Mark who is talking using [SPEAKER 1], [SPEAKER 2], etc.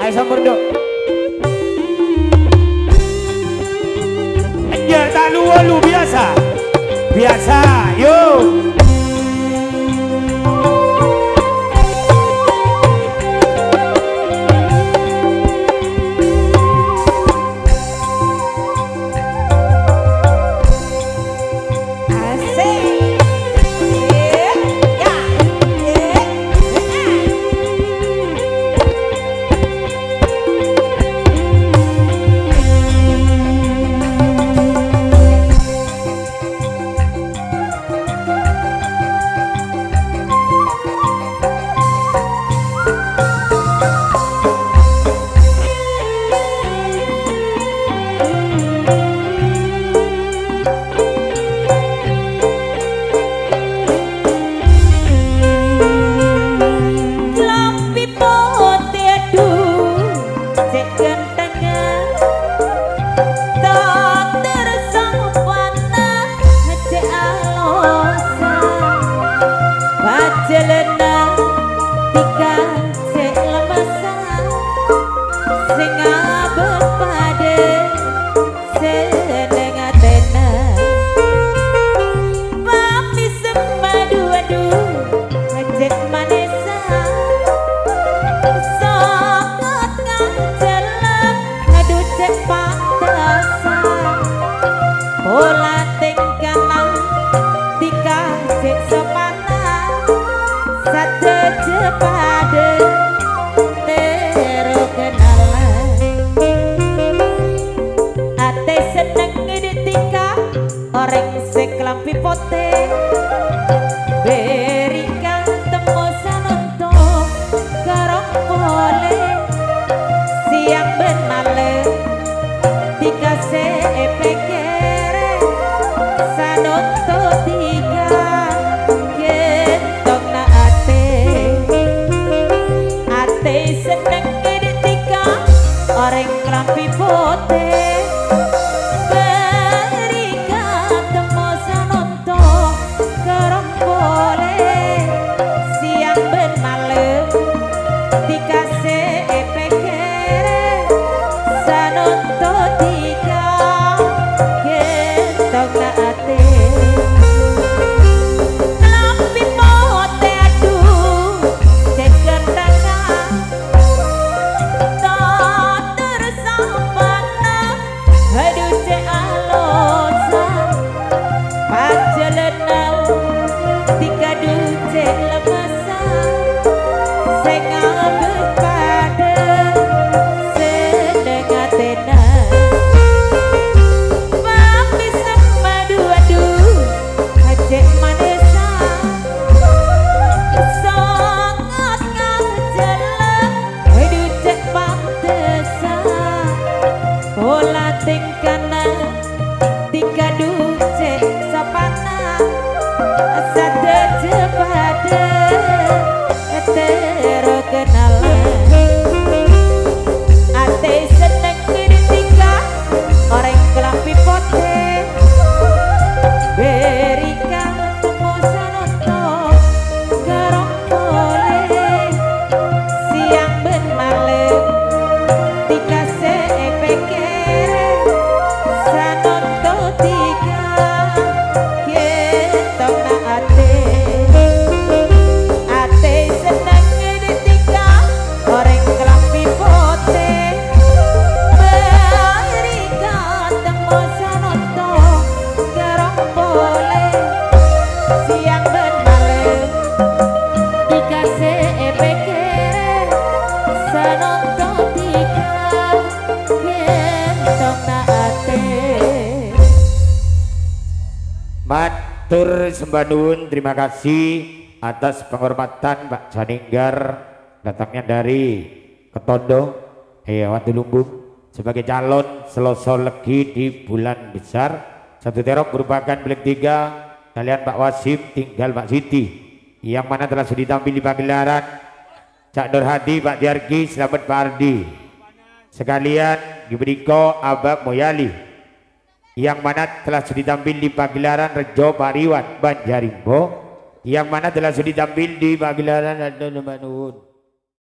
[SPEAKER 1] Ayo sampur dok. Ya tak lu biasa. Biasa, yuk. Matur sembah nuwun, terima kasih atas penghormatan Pak Janinggar datangnya dari Ketondo, Watulunggung sebagai calon Seloso Legi di bulan besar. Satu terok merupakan bilik 3 kalian Pak Wasim tinggal Pak Siti yang mana telah sudah ditampil di pagelaran Cak Nur Hadi, Pak Diarki, selamat Pak Ardi sekalian diberikan Abang Moyali yang mana telah sudah tampil di pagelaran Rejo Pariwan Banjarimbo, yang mana telah sudah tampil di pagelaran Nuwun.